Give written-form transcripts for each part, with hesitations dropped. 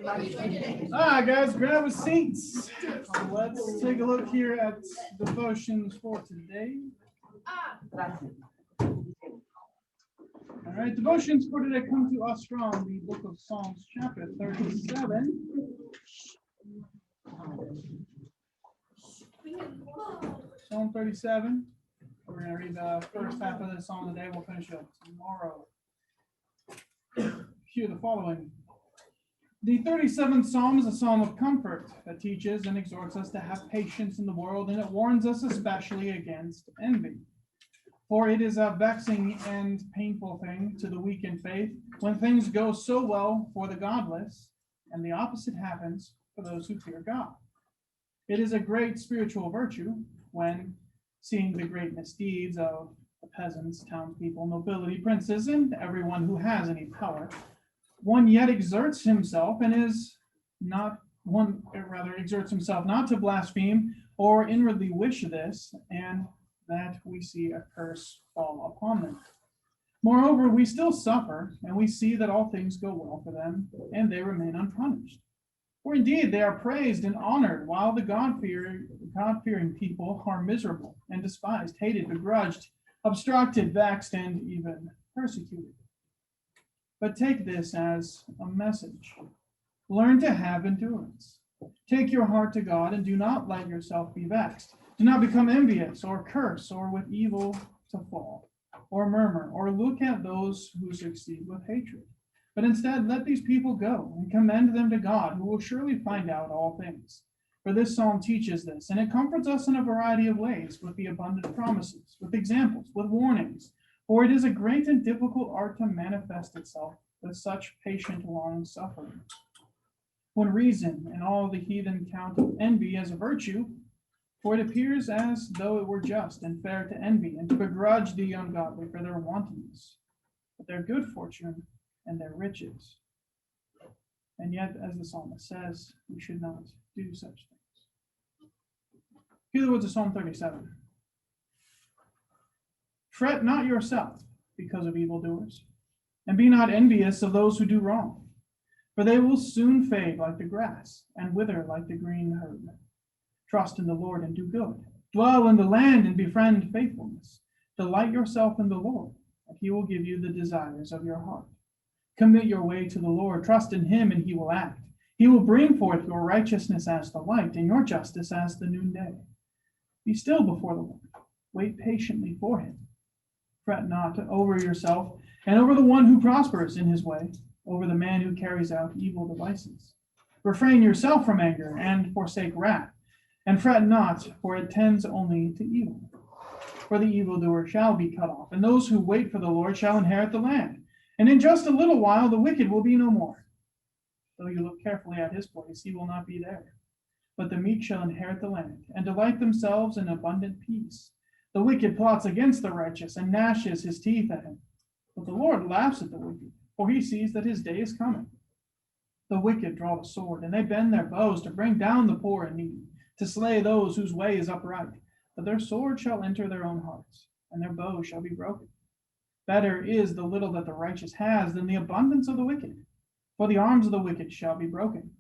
Guys, grab a seat. Let's take a look here at devotions for today. All right, devotions for today come to us from the book of Psalms, chapter 37. Psalm 37. We're going to read the first half of this psalm today. We'll finish it tomorrow. Hear the following. The 37th Psalm is a psalm of comfort that teaches and exhorts us to have patience in the world, and it warns us especially against envy. For it is a vexing and painful thing to the weak in faith when things go so well for the godless, and the opposite happens for those who fear God. It is a great spiritual virtue when, seeing the great misdeeds of the peasants, townspeople, nobility, princes, and everyone who has any power, one yet exerts himself exerts himself not to blaspheme or inwardly wish this, and that we see a curse fall upon them. Moreover, we still suffer, and we see that all things go well for them, and they remain unpunished. For indeed, they are praised and honored, while the God-fearing people are miserable and despised, hated, begrudged, obstructed, vexed, and even persecuted. But take this as a message. Learn to have endurance. Take your heart to God, and do not let yourself be vexed. Do not become envious, or curse, or with evil to fall, or murmur, or look at those who succeed with hatred. But instead, let these people go, and commend them to God, who will surely find out all things. For this psalm teaches this, and it comforts us in a variety of ways, with the abundant promises, with examples, with warnings. For it is a great and difficult art to manifest itself with such patient long suffering. When reason and all the heathen count envy as a virtue, for it appears as though it were just and fair to envy and to begrudge the ungodly for their wantonness, but their good fortune and their riches. And yet, as the psalmist says, we should not do such things. Hear the words of Psalm 37. Fret not yourself because of evildoers, and be not envious of those who do wrong, for they will soon fade like the grass and wither like the green herb. Trust in the Lord and do good. Dwell in the land and befriend faithfulness. Delight yourself in the Lord, and he will give you the desires of your heart. Commit your way to the Lord. Trust in him, and he will act. He will bring forth your righteousness as the light, and your justice as the noonday. Be still before the Lord. Wait patiently for him. Fret not over yourself and over the one who prospers in his way, over the man who carries out evil devices. Refrain yourself from anger and forsake wrath, and fret not, for it tends only to evil. For the evildoer shall be cut off, and those who wait for the Lord shall inherit the land. And in just a little while the wicked will be no more. Though you look carefully at his place, he will not be there. But the meek shall inherit the land, and delight themselves in abundant peace. The wicked plots against the righteous, and gnashes his teeth at him. But the Lord laughs at the wicked, for he sees that his day is coming. The wicked draw the sword, and they bend their bows to bring down the poor and needy, to slay those whose way is upright. But their sword shall enter their own hearts, and their bow shall be broken. Better is the little that the righteous has than the abundance of the wicked. For the arms of the wicked shall be broken,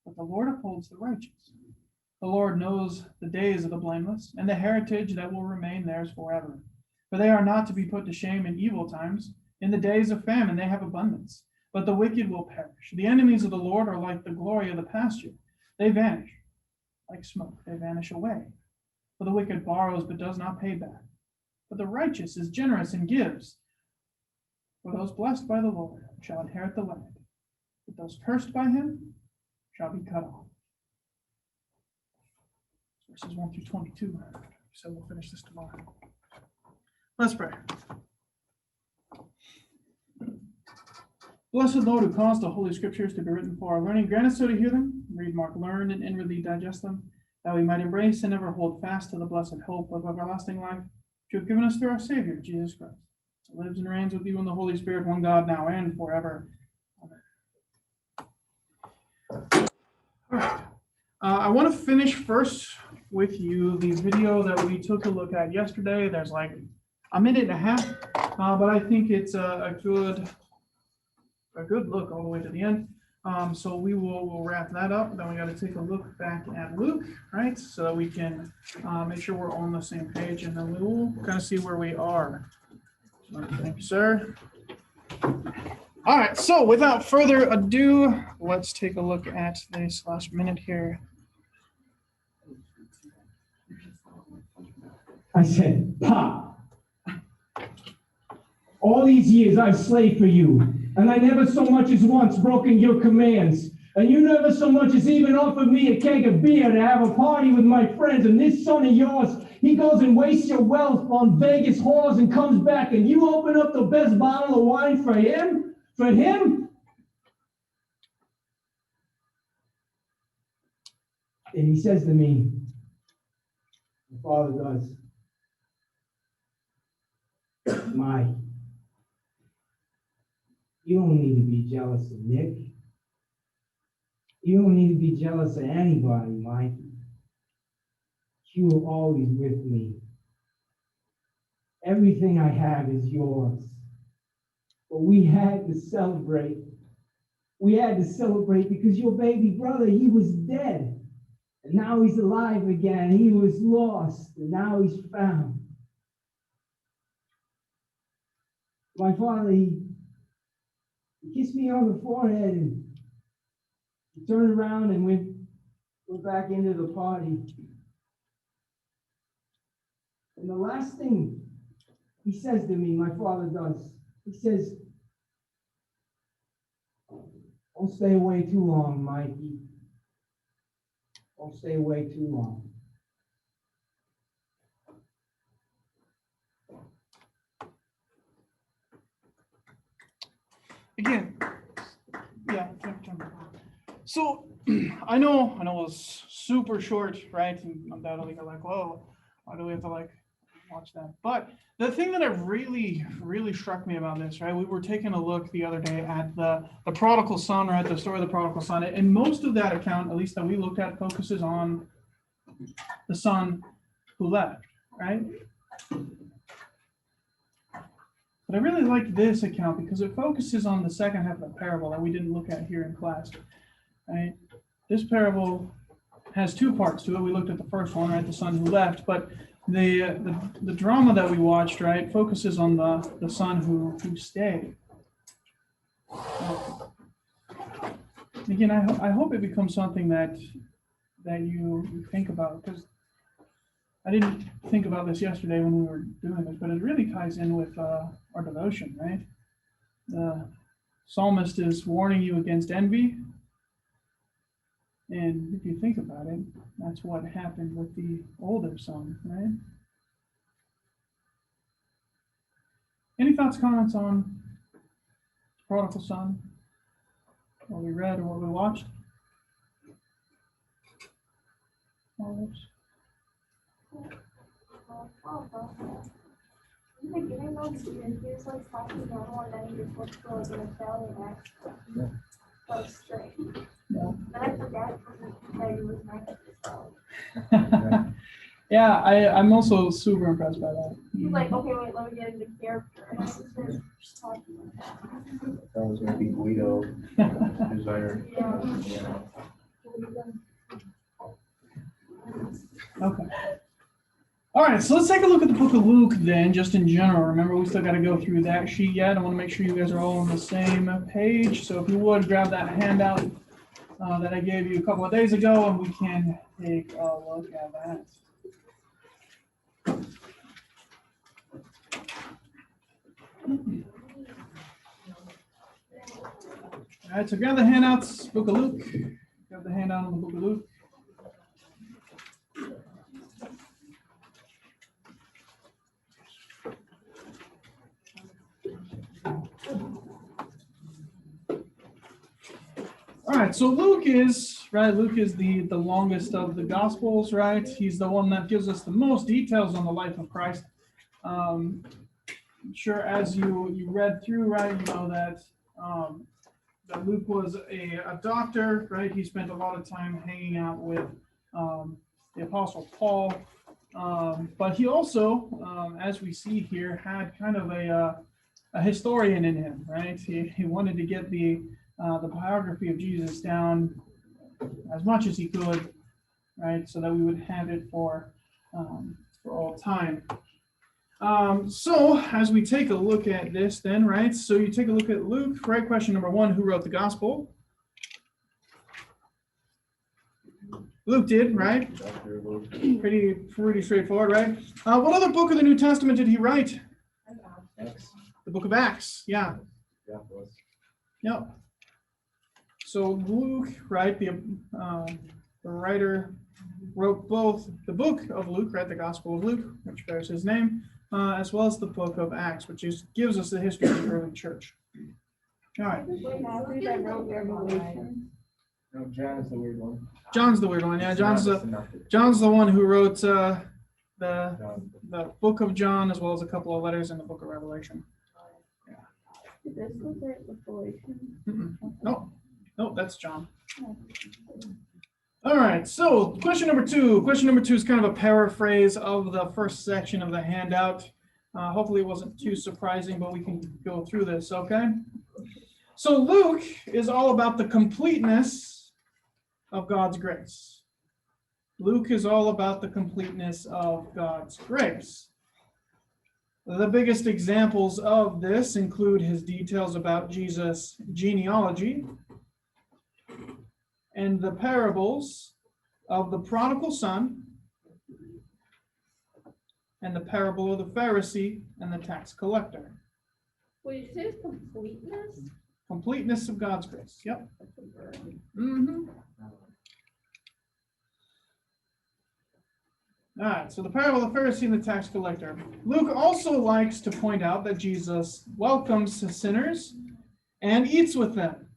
but the Lord upholds the righteous. The Lord knows the days of the blameless, and the heritage that will remain theirs forever. For they are not to be put to shame in evil times. In the days of famine they have abundance, but the wicked will perish. The enemies of the Lord are like the glory of the pasture. They vanish. Like smoke, they vanish away. For the wicked borrows but does not pay back. But the righteous is generous and gives. For those blessed by the Lord shall inherit the land, but those cursed by him shall be cut off. Verses 1 through 22. So we'll finish this tomorrow. Let's pray. Blessed Lord, who caused the Holy Scriptures to be written for our learning, grant us so to hear them, read, mark, learn, and inwardly digest them, that we might embrace and ever hold fast to the blessed hope of everlasting life, which you have given us through our Savior, Jesus Christ, who lives and reigns with you in the Holy Spirit, one God, now and forever. Amen. All right. I want to finish first with you the video that we took a look at yesterday. There's like a minute and a half, but I think it's a good look all the way to the end. So we'll wrap that up. Then we got to take a look back at Luke, right? So that we can make sure we're on the same page, and then we will kind of see where we are. Thank you, sir. All right. So without further ado, let's take a look at this last minute here. I said, Pop, all these years I've slaved for you, and I never so much as once broken your commands. And you never so much as even offered me a keg of beer to have a party with my friends. And this son of yours, he goes and wastes your wealth on Vegas whores and comes back, and you open up the best bottle of wine for him? For him? And he says to me, my father does, Mike, you don't need to be jealous of Nick. You don't need to be jealous of anybody, Mike. You were always with me. Everything I have is yours. But we had to celebrate. We had to celebrate because your baby brother, he was dead. And now he's alive again. He was lost, and now he's found. My father, he kissed me on the forehead and he turned around and went back into the party. And the last thing he says to me, my father does, he says, don't stay away too long, Mikey. Don't stay away too long. Again, yeah. So I know it was super short, right? And undoubtedly you're like, whoa, why do we have to like watch that? But the thing that really struck me about this, right? We were taking a look the other day at the prodigal son, right? The story of the prodigal son. And most of that account, at least that we looked at, focuses on the son who left, right? But I really like this account because it focuses on the second half of the parable that we didn't look at here in class, right? This parable has two parts to it. We looked at the first one, right? The son who left, but the drama that we watched, right, focuses on the son who stayed. Again, I hope it becomes something that you think about, because I didn't think about this yesterday when we were doing this, but it really ties in with our devotion, right? The psalmist is warning you against envy. And if you think about it, that's what happened with the older son, right? Any thoughts, comments on prodigal son? What we read or what we watched? Olives? In the beginning of student, he was like talking normal and then he just looked for like an Italian accent. That was strange. No. Then I forgot that he was Mexican. Yeah, I'm also super impressed by that. He was like, okay, wait, let me get into character. And I was just talking like that. That was gonna be Guido, Desire. Yeah. Okay. All right, so let's take a look at the book of Luke then, just in general. Remember, we still got to go through that sheet yet. I want to make sure you guys are all on the same page. So if you would, grab that handout that I gave you a couple of days ago, and we can take a look at that. All right, so grab the handouts, book of Luke. Grab the handout on the book of Luke. All right, so Luke is the longest of the Gospels, right? He's the one that gives us the most details on the life of Christ. I'm sure as you read through, right, you know that Luke was a doctor, right? He spent a lot of time hanging out with the Apostle Paul, but he also, as we see here, had kind of a historian in him, right? He wanted to get the the biography of Jesus down as much as he could, right, so that we would have it for all time. So as we take a look at this then, right, so you take a look at Luke, right, question number 1, who wrote the gospel? Luke did, right? Dr. Luke. Pretty straightforward, right? What other book of the New Testament did he write? Acts. The book of Acts, yeah. Yeah, it was. Yep. So Luke, right, the writer wrote both the book of Luke, right, the Gospel of Luke, which bears his name, as well as the book of Acts, which gives us the history of the early church. All right. Matthew that wrote Revelation. No, John is the weird one. John's the weird one, yeah. It's not John's the the synoptic. one who wrote the John. book of John, as well as a couple of letters in the book of Revelation. This was Revelation. No, that's John. All right, so question number 2. Question number 2 is kind of a paraphrase of the first section of the handout. Hopefully it wasn't too surprising, but we can go through this, okay? So Luke is all about the completeness of God's grace. Luke is all about the completeness of God's grace. The biggest examples of this include his details about Jesus' genealogy and the parables of the prodigal son and the parable of the Pharisee and the tax collector. Wait, it says completeness? Completeness of God's grace. Yep. Mm-hmm. All right, so the parable of the Pharisee and the tax collector. Luke also likes to point out that Jesus welcomes sinners and eats with them.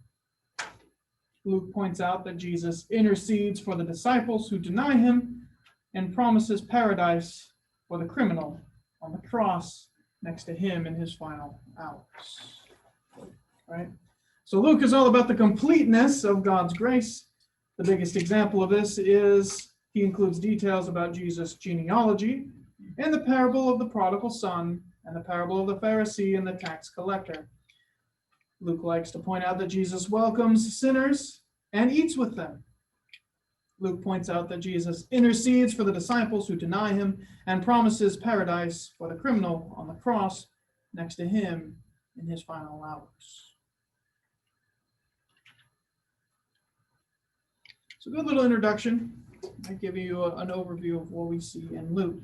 Luke points out that Jesus intercedes for the disciples who deny him and promises paradise for the criminal on the cross next to him in his final hours. Right? So Luke is all about the completeness of God's grace. The biggest example of this is he includes details about Jesus' genealogy and the parable of the prodigal son and the parable of the Pharisee and the tax collector. Luke likes to point out that Jesus welcomes sinners and eats with them. Luke points out that Jesus intercedes for the disciples who deny him and promises paradise for the criminal on the cross next to him in his final hours. So, good little introduction. I give you an overview of what we see in Luke.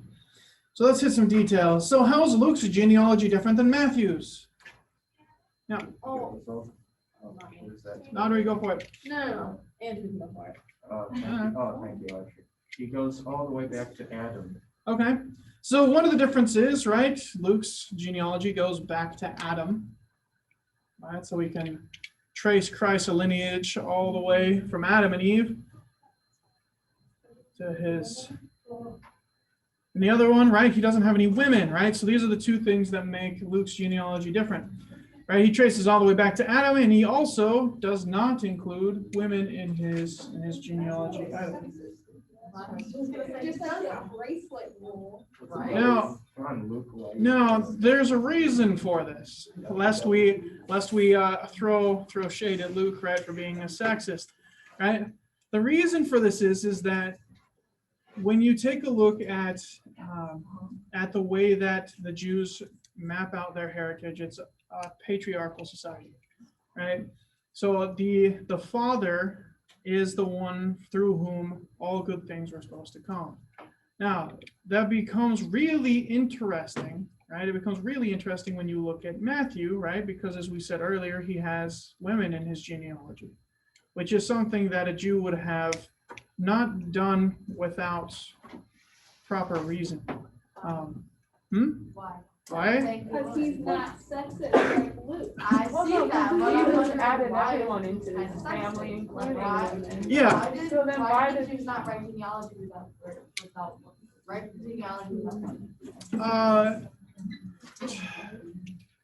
So let's hit some details. So how is Luke's genealogy different than Matthew's? Yeah, Oh, So, what is that? Audrey, go for it. no. Andrew can go for it. Thank you, Archie. He goes all the way back to Adam. Okay. So one of the differences, right? Luke's genealogy goes back to Adam. All right, so we can trace Christ's lineage all the way from Adam and Eve to his. And the other one, right? He doesn't have any women, right? So these are the two things that make Luke's genealogy different, right? He traces all the way back to Adam, and he also does not include women in his genealogy either. Just sounds like a bracelet rule. Now, Come on, Luke. like- no, there's a reason for this. Lest we throw shade at Luke, right, for being a sexist, right? The reason for this is that when you take a look at the way that the Jews map out their heritage, it's a patriarchal society, right? So the father is the one through whom all good things were supposed to come. Now, that becomes really interesting, right? It becomes really interesting when you look at Matthew, right? Because as we said earlier, he has women in his genealogy, which is something that a Jew would have not done without proper reason. Why? Why? Because he's not sexist like Luke. I see that, but I'm Jesus wondering added why- everyone into his family, including Why? women. Yeah. So then why did did- you not write genealogy without write genealogy without women?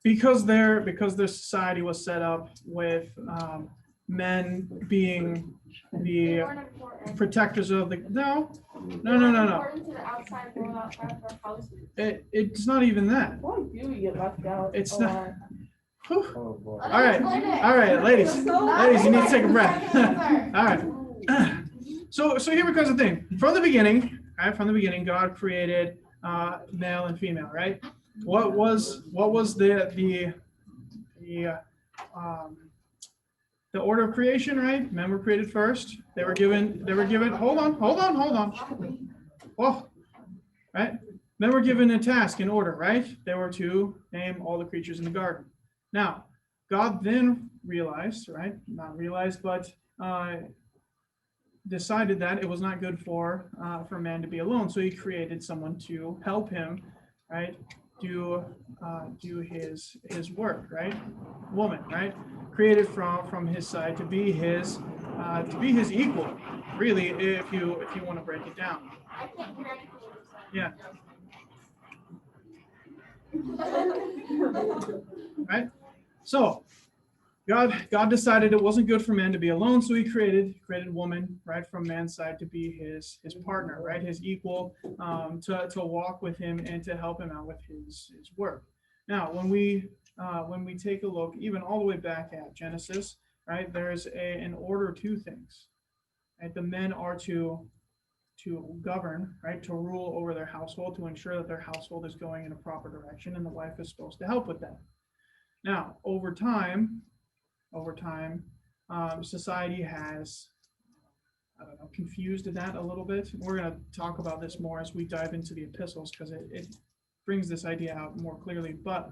Because their society was set up with men being They the weren't important. protectors of the no. They weren't important to the outside world outside of their houses. It's not even that. Why do you get left out? It's a not- lot? Whew. Oh, boy. All right, all right, ladies, you need to take a breath. All right. So here becomes the thing. From the beginning, right? From the beginning, God created male and female, right? What was the order of creation, right? Men were created first. They were given. Hold on. Oh, right. Men were given a task in order, right? They were to name all the creatures in the garden. Now, God then realized, right? Not realized, but decided that it was not good for man to be alone. So he created someone to help him, right? Do his work, right? Woman, right? Created from his side to be his equal. Really, if you want to break it down. Yeah. Right. So God decided it wasn't good for man to be alone, so he created woman, right, from man's side to be his partner, right, his equal, to walk with him and to help him out with his work. Now, when we take a look, even all the way back at Genesis, right, there's an order to things. Right, the men are to govern, right, to rule over their household, to ensure that their household is going in a proper direction, and the wife is supposed to help with that. Now, over time, society has, I don't know, confused that a little bit. We're going to talk about this more as we dive into the epistles, because it brings this idea out more clearly. But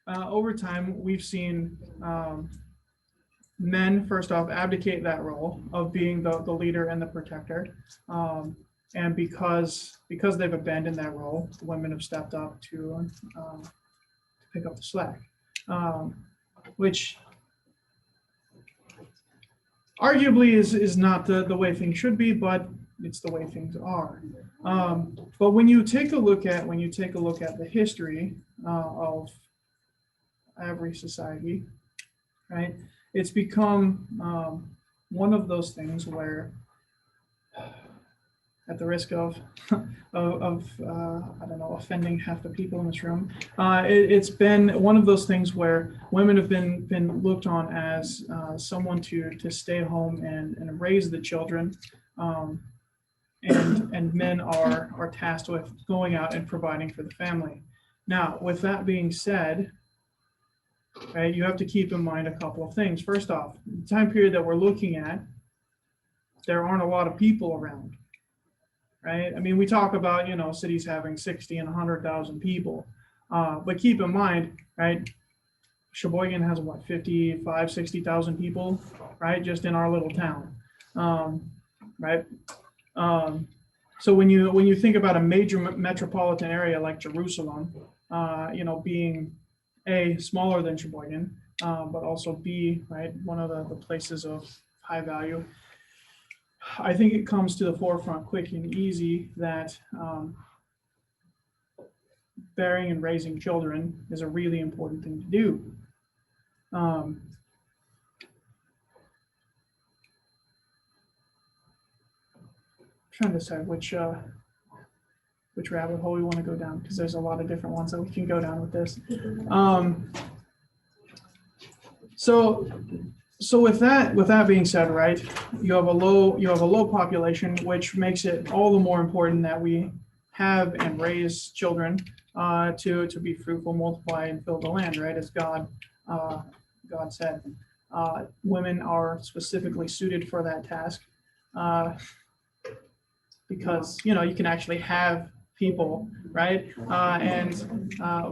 over time, we've seen men, first off, abdicate that role of being the leader and the protector. And because they've abandoned that role, women have stepped up to pick up the slack, which arguably is not the way things should be, but it's the way things are. But when you take a look at the history of every society, right, it's become one of those things where, at the risk of I don't know, offending half the people in this room, it's been one of those things where women have been looked on as someone to stay home and raise the children, and men are tasked with going out and providing for the family. Now, with that being said, right, you have to keep in mind a couple of things. First off, the time period that we're looking at, there aren't a lot of people around. Right? I mean, we talk about, cities having 60 and 100,000 people, but keep in mind, right, Sheboygan has what, 55, 60,000 people, right, just in our little town, right? So when you think about a major metropolitan area like Jerusalem, being A, smaller than Sheboygan, but also B, right, one of the places of high value, I think it comes to the forefront quick and easy that bearing and raising children is a really important thing to do. Trying to decide which rabbit hole we want to go down, because there's a lot of different ones that we can go down with this. So with that being said, right, you have a low population, which makes it all the more important that we have and raise children to be fruitful, multiply, and fill the land, right? As God said, women are specifically suited for that task, because you can actually have people, right? And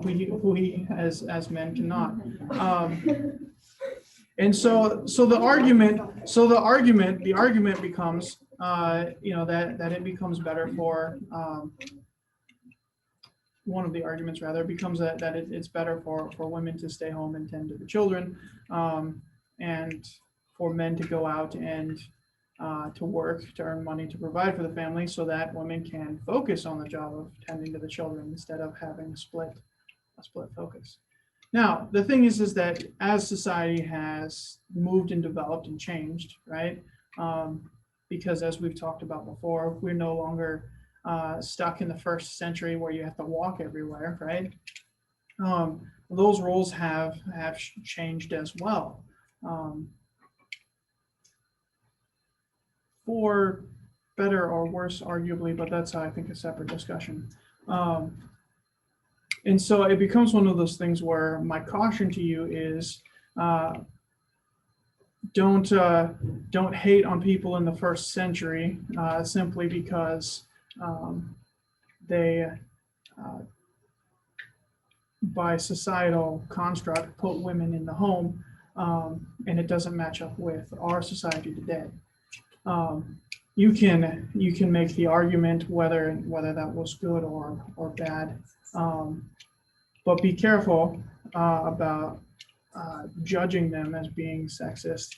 we as men cannot. And so the argument becomes, that it becomes better for, one of the arguments rather becomes that it's better for women to stay home and tend to the children, and for men to go out and to work, to earn money, to provide for the family, so that women can focus on the job of tending to the children instead of having a split focus. Now, the thing is that as society has moved and developed and changed, right? Because as we've talked about before, we're no longer stuck in the first century where you have to walk everywhere, right? those roles have changed as well. For better or worse, arguably, but that's, I think, a separate discussion. And so it becomes one of those things where my caution to you is don't hate on people in the first century simply because they, by societal construct, put women in the home, and it doesn't match up with our society today. You can make the argument whether that was good or bad, but be careful about judging them as being sexist,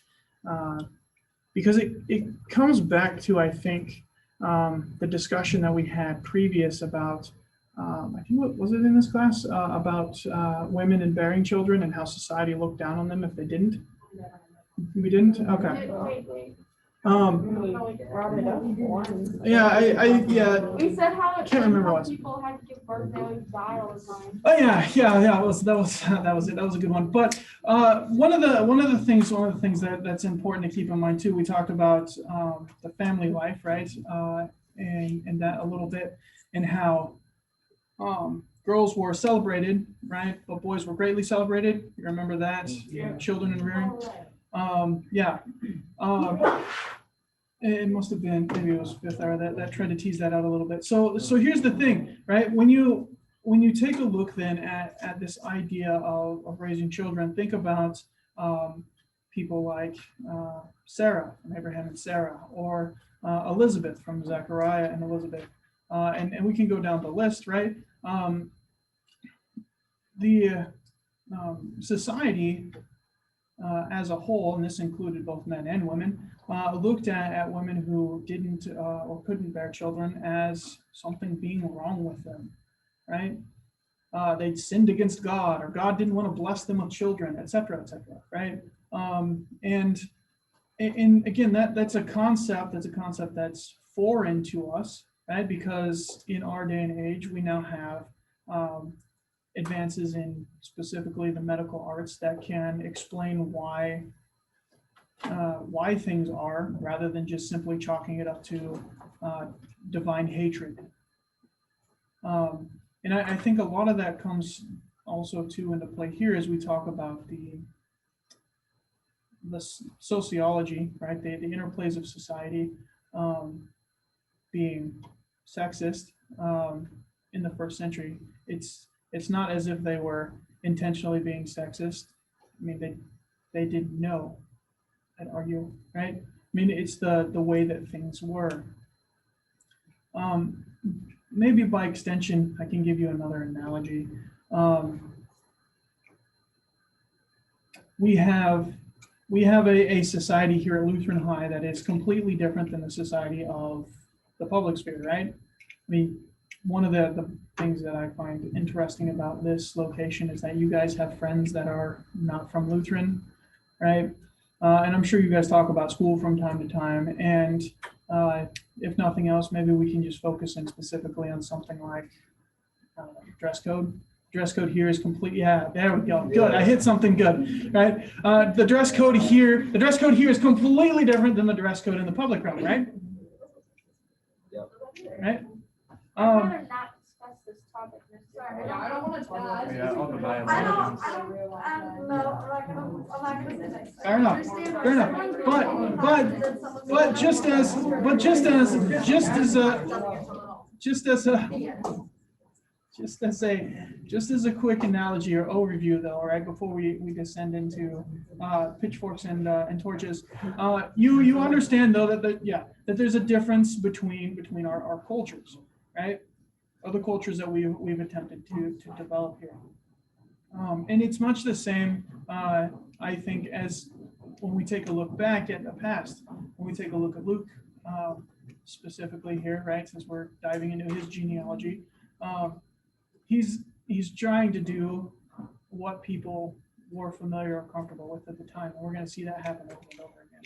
because it comes back to, I think, the discussion that we had previous about, I think, what was it in this class, about women and bearing children and how society looked down on them if they didn't. We didn't? Okay. Wait. Brought it up once. Yeah, yeah. We said how Can't remember what. people had to give birth, they always die all the time. Oh yeah. That was it. That was a good one. But one of the things that's important to keep in mind too. We talked about the family life, right? And that a little bit, and how girls were celebrated, right? But boys were greatly celebrated. You remember that? Yeah. Children and rearing. It must have been, maybe it was fifth hour that tried to tease that out a little bit. So here's the thing, right? When you take a look then at this idea of raising children, think about people like Sarah from Abraham and Sarah, or Elizabeth from Zechariah and Elizabeth, and we can go down the list, right? The society as a whole, and this included both men and women, looked at women who didn't or couldn't bear children as something being wrong with them, right? They'd sinned against God, or God didn't want to bless them with children, et cetera, right? And again, that's a concept that's foreign to us, right? Because in our day and age, we now have advances in specifically the medical arts that can explain why things are, rather than just simply chalking it up to divine hatred. And I think a lot of that comes also too into play here as we talk about the sociology, right? The interplays of society being sexist in the first century. It's not as if they were intentionally being sexist. I mean, they didn't know, I'd argue, right? I mean, it's the way that things were. Maybe by extension, I can give you another analogy. We have a society here at Lutheran High that is completely different than the society of the public sphere, right? I mean, one of the things that I find interesting about this location is that you guys have friends that are not from Lutheran, right? And I'm sure you guys talk about school from time to time. And if nothing else, maybe we can just focus in specifically on something like dress code. Dress code here is completely, yeah, there we go. Good, I hit something good, right? The dress code here is completely different than the dress code in the public realm, right? Yep. Right? I'd rather not discuss this topic necessarily. I don't want to die. Yeah, all the Bible. I don't know, I'm not gonna say that. Fair enough. But just as a quick analogy or overview though, right, before we descend into pitchforks and torches, you understand though that there's a difference between our cultures, right? Other cultures that we've attempted to develop here. And it's much the same, I think, as when we take a look back at the past, when we take a look at Luke, specifically here, right, since we're diving into his genealogy, he's trying to do what people were familiar or comfortable with at the time. And we're going to see that happen over and over again.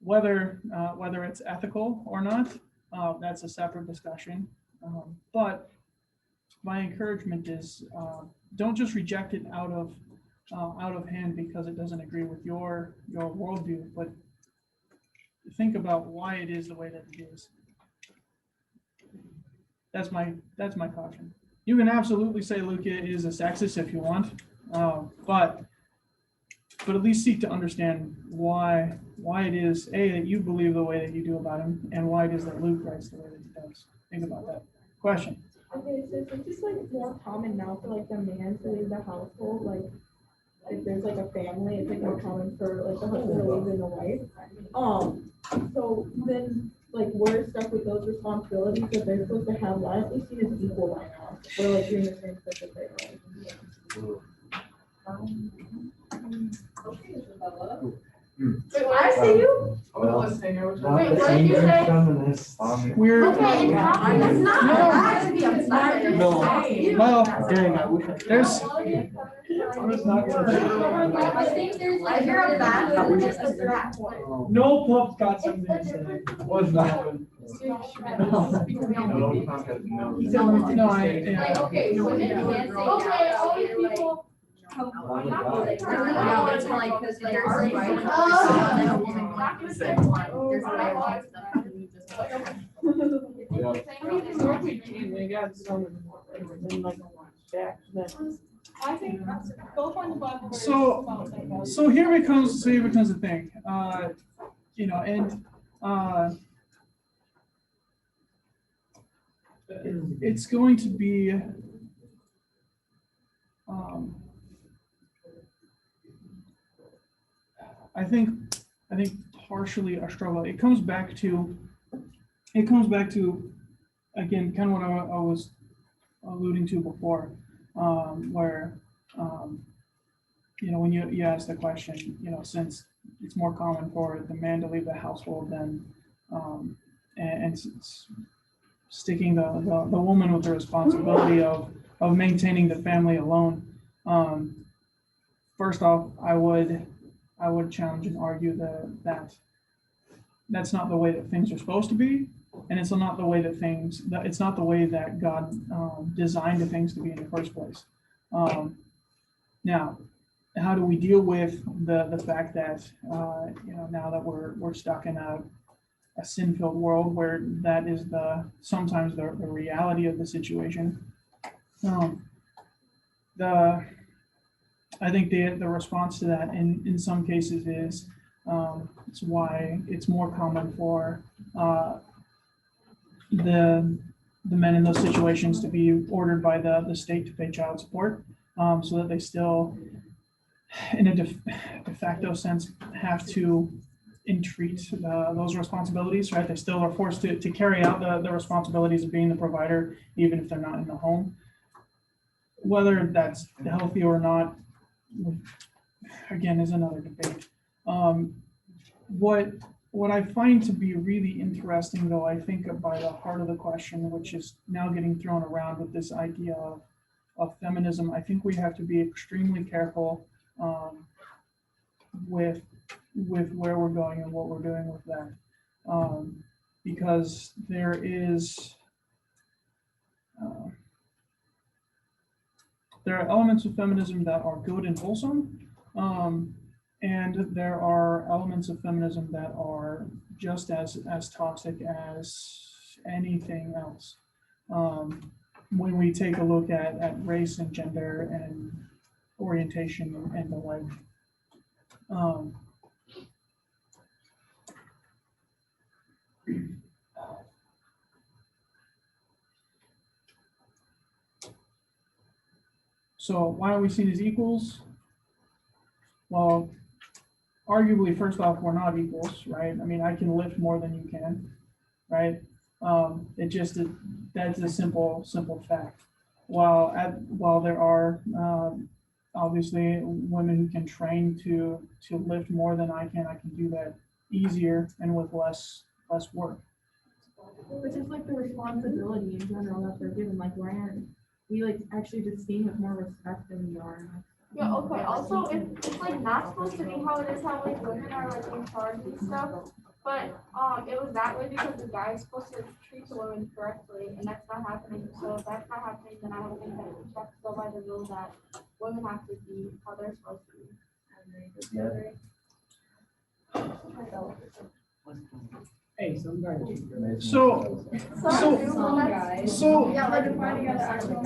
Whether it's ethical or not, that's a separate discussion. But my encouragement is don't just reject it out of hand because it doesn't agree with your worldview, but think about why it is the way that it is. That's my caution. You can absolutely say Luke is a sexist if you want, but at least seek to understand why it is that you believe the way that you do about him, and why it is that Luke writes the way that he does. Think about that. Question. Okay, so it's just like more common now for like the man to leave the household, like if there's like a family, it's like more common for like the husband to leave than the wife. So then like we're stuck with those responsibilities that they're supposed to have. Why aren't we seen as equal by now? We're like doing the same stuff that they are. Wait, I see you. Well, Wait, what did you say? feminist. We're Okay, and how come it's not? No. That should be upset. No. well, Dang, I wish I. there's I think there's like, you're a bad, but just a bad. No pup got something to say. Was not. no, I Like, okay, so women can't say. Okay, all these people. No, it's like, because there's like, then a woman will have to say one, there's a way of like stuff, and you just. They got some than like back then. I think, go find the Bible. verse So- about that. so here becomes the thing, and it's going to be I think partially a struggle. It comes back to again kind of what I was alluding to before, where when you ask the question, since it's more common for the man to leave the household than and sticking the woman with the responsibility of maintaining the family alone. First off, I would challenge and argue that that's not the way that things are supposed to be, and it's not the way that God designed things to be in the first place. Now, how do we deal with the fact that now that we're stuck in a sin-filled world where that is sometimes the reality of the situation? I think the response to that in some cases is it's why it's more common for the men in those situations to be ordered by the state to pay child support, so that they still, in a de facto sense, have to entreat those responsibilities, right? They still are forced to carry out the responsibilities of being the provider, even if they're not in the home. Whether that's healthy or not, again, is another debate. What I find to be really interesting, though, I think by the heart of the question, which is now getting thrown around with this idea of feminism, I think we have to be extremely careful with where we're going and what we're doing with that, because there are elements of feminism that are good and wholesome, and there are elements of feminism that are just as toxic as anything else. When we take a look at race and gender and orientation and the like. So why are we seen as equals? Well, arguably, first off, we're not equals, right? I mean, I can lift more than you can, right? That's a simple fact. While there are obviously women who can train to lift more than I can do that easier and with less work. Which is like the responsibility in general that they're given, like why aren't we like actually just seen with more respect than we are? Yeah, okay, also, it's like not supposed to be how it is, how like women are like in charge and stuff. But, it was that way because the guy is supposed to treat the women correctly, and that's not happening. So if that's not happening, then I don't think that we have to go by the rule that women have to be how they're supposed to be. Hey, some guys. So, Some so, Yeah, like if I got actually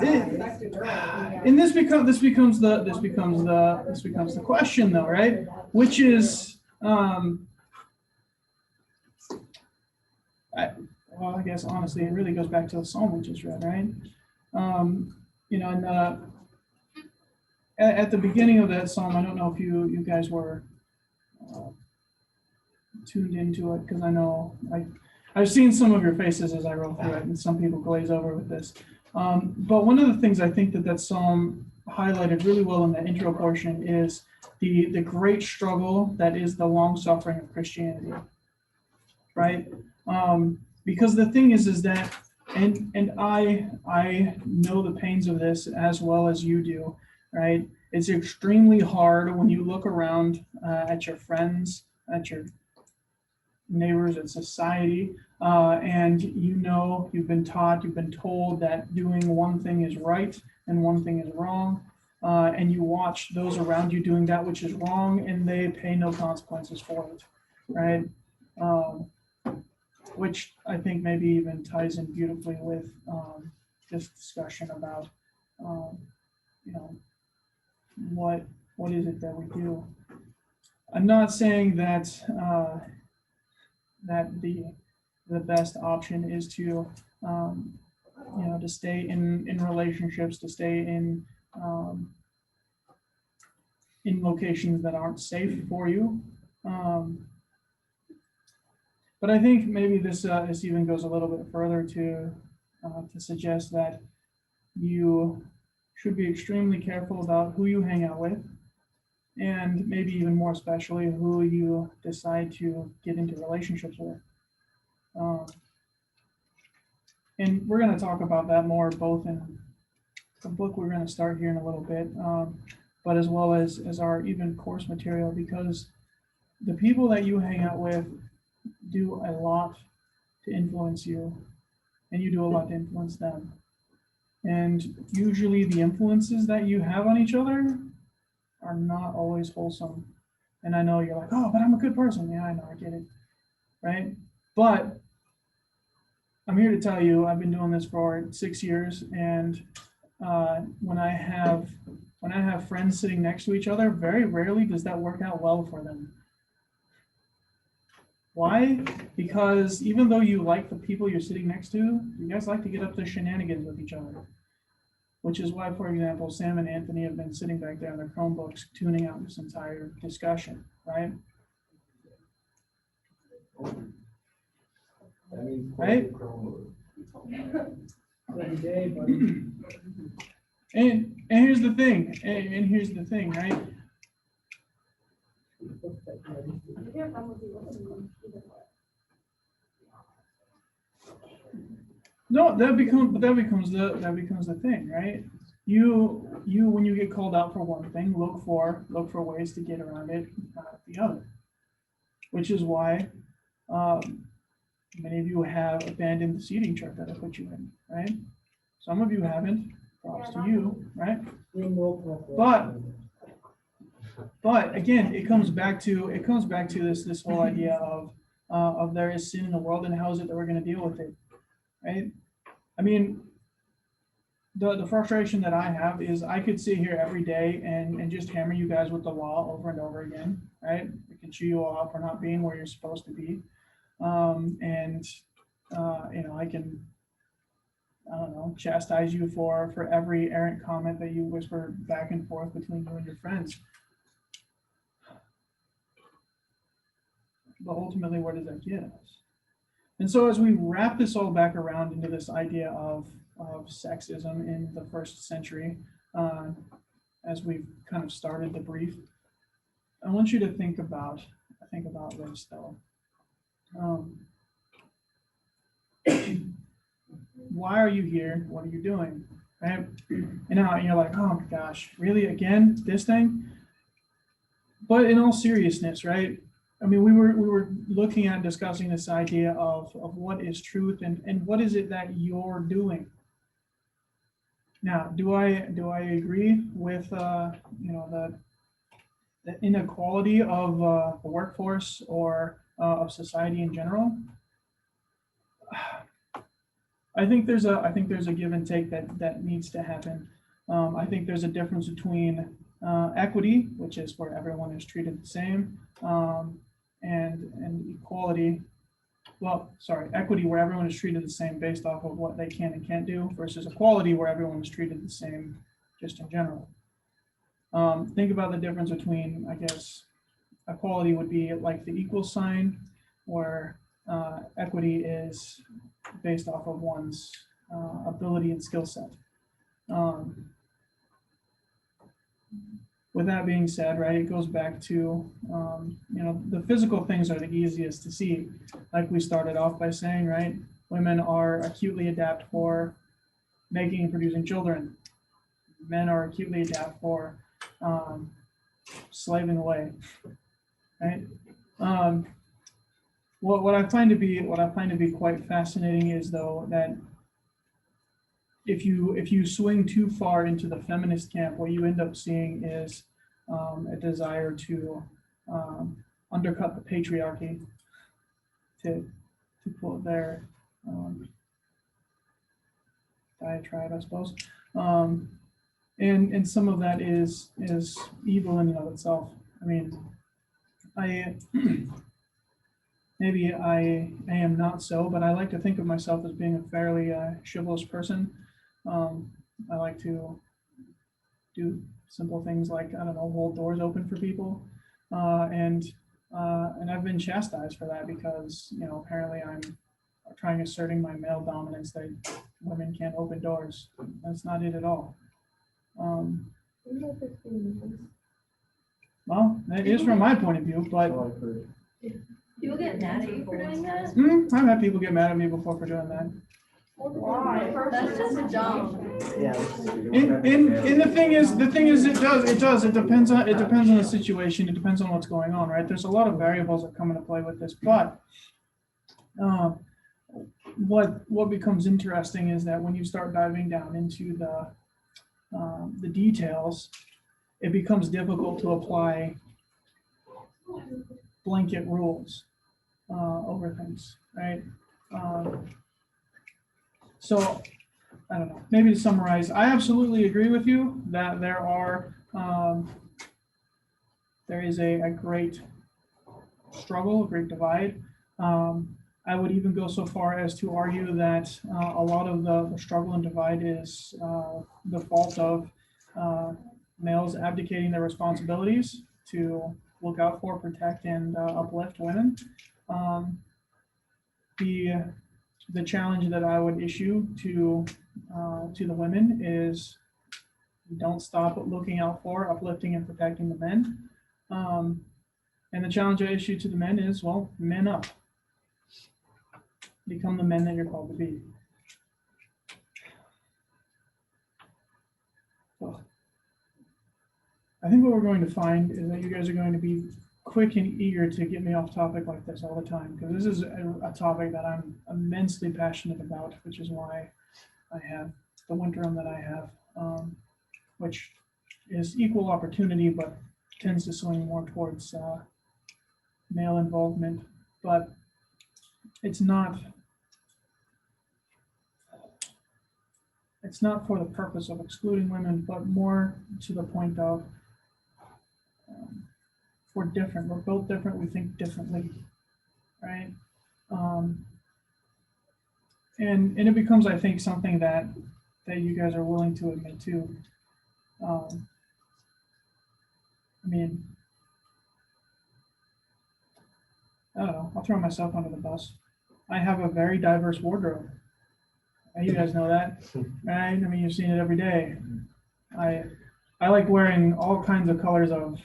and this becomes the question though, right? Which is, I guess honestly, it really goes back to the psalm we just read, right? You know, and at the beginning of that psalm, I don't know if you guys were tuned into it, because I know I've seen some of your faces as I wrote through it, and some people glaze over with this. But one of the things I think that psalm highlighted really well in the intro portion is the great struggle that is the long suffering of Christianity, right? Because the thing is that, and I know the pains of this as well as you do, right? It's extremely hard when you look around at your friends, at your neighbors, at society, and you know, you've been taught, you've been told that doing one thing is right and one thing is wrong, and you watch those around you doing that which is wrong, and they pay no consequences for it, right? Which I think maybe even ties in beautifully with this discussion about, you know, what is it that we do? I'm not saying that that the best option is to you know, to stay in relationships, to stay in locations that aren't safe for you. But I think maybe this even goes a little bit further to suggest that you should be extremely careful about who you hang out with, and maybe even more especially who you decide to get into relationships with. And we're going to talk about that more both in the book we're going to start here in a little bit, but as well as our even course material, because the people that you hang out with do a lot to influence you, and you do a lot to influence them. And usually the influences that you have on each other are not always wholesome. And I know you're like, oh, but I'm a good person. Yeah, I know, I get it. Right? But I'm here to tell you, I've been doing this for 6 years, and when I have friends sitting next to each other, very rarely does that work out well for them. Why? Because even though you like the people you're sitting next to, you guys like to get up to shenanigans with each other. Which is why, for example, Sam and Anthony have been sitting back there on their Chromebooks, tuning out this entire discussion, right? Right? Every day, buddy. And here's the thing, and here's the thing, right? No, that becomes the thing, right? You when you get called out for one thing, look for ways to get around it, the other. Which is why many of you have abandoned the seating chart that I put you in, right? Some of you haven't. Props to you, right? But again, it comes back to this whole idea of there is sin in the world, and how is it that we're going to deal with it, right? I mean, the frustration that I have is I could sit here every day and just hammer you guys with the law over and over again, right? I can chew you all out for not being where you're supposed to be, and you know, I can, I don't know, chastise you for every errant comment that you whisper back and forth between you and your friends. But ultimately, where does that get us? And so as we wrap this all back around into this idea of sexism in the first century, as we've kind of started the brief, I want you to think about this though. Why are you here? What are you doing? Right? And now you're like, oh my gosh, really again, this thing? But in all seriousness, right? I mean, we were looking at discussing this idea of what is truth and what is it that you're doing. Now, do I agree with the inequality of the workforce or of society in general? I think there's a give and take that needs to happen. I think there's a difference between equity, which is where everyone is treated the same, and equality. Well, sorry, equity where everyone is treated the same based off of what they can and can't do, versus equality where everyone is treated the same just in general. Think about the difference between, I guess, equality would be like the equal sign, where equity is based off of one's ability and skill set. With that being said, right, it goes back to, the physical things are the easiest to see. Like we started off by saying, right, women are acutely adapt for making and producing children. Men are acutely adapt for slaving away, right? What I find to be quite fascinating is, though, that if you swing too far into the feminist camp, what you end up seeing is a desire to undercut the patriarchy, to quote their diatribe, I suppose. And some of that is evil in and of itself. I mean, maybe I am not so, but I like to think of myself as being a fairly chivalrous person. I like to do simple things like, I don't know, hold doors open for people, and I've been chastised for that because, apparently I'm asserting my male dominance that women can't open doors. That's not it at all. Well, that is from my point of view, but People get mad at you for doing that? I've had people get mad at me before for doing that. Why? That's just dumb. And the thing is, it does. It depends on the situation. It depends on what's going on, right? There's a lot of variables that come into play with this, but what becomes interesting is that when you start diving down into the details, it becomes difficult to apply blanket rules over things, right? So I don't know, maybe to summarize, I absolutely agree with you that there is a great struggle, a great divide. I would even go so far as to argue that a lot of the struggle and divide is the fault of males abdicating their responsibilities to look out for, protect, and uplift women. The challenge that I would issue to the women is don't stop looking out for, uplifting, and protecting the men. And the challenge I issue to the men is, well, men up. Become the men that you're called to be. So, I think what we're going to find is that you guys are going to be quick and eager to get me off topic like this all the time, because this is a topic that I'm immensely passionate about, which is why I have the winter room that I have, which is equal opportunity, but tends to swing more towards male involvement. But it's not for the purpose of excluding women, but more to the point of we're different. We're both different. We think differently, right? And it becomes, I think, something that you guys are willing to admit to. I mean, I don't know. I'll throw myself under the bus. I have a very diverse wardrobe. You guys know that, right? I mean, you've seen it every day. I like wearing all kinds of colors of,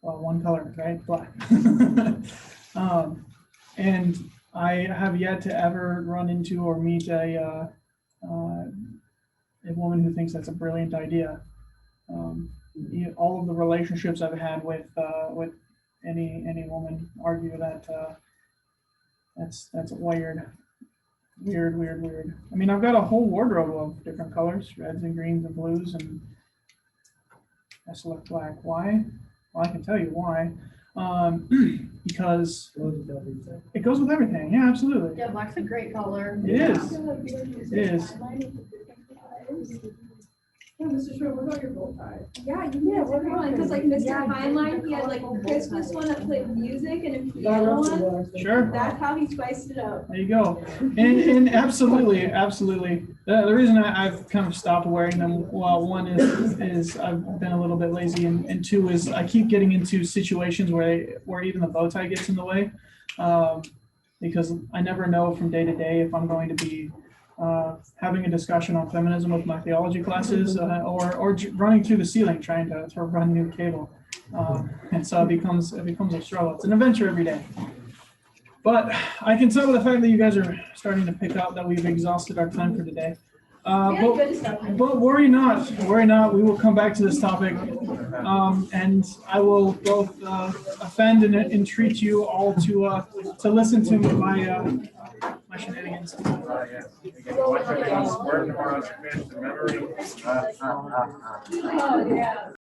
well, one color, right? Black. And I have yet to ever run into or meet a woman who thinks that's a brilliant idea. All of the relationships I've had with any woman argue that that's weird. Weird. I mean, I've got a whole wardrobe of different colors, reds and greens and blues, and I select black. Why? Well, I can tell you why. Because it goes with everything. Yeah, absolutely. Yeah, black's a great color. It is. It is. Yeah, Mr. Schmidt, what about your bow tie? Yeah, what about, because like Mr. Heinlein, he had like a Christmas one that played music and a piano one. Sure. That's how he spiced it up. There you go. And absolutely. The reason I've kind of stopped wearing them, well, one is I've been a little bit lazy, and two is I keep getting into situations where even the bow tie gets in the way, because I never know from day to day if I'm going to be having a discussion on feminism with my theology classes, or running through the ceiling trying to run new cable, and so it becomes a struggle. It's an adventure every day. But I can tell by the fact that you guys are starting to pick up that we've exhausted our time for today. But worry not. We will come back to this topic, and I will both offend and entreat you all to listen to my shenanigans. Oh, yeah.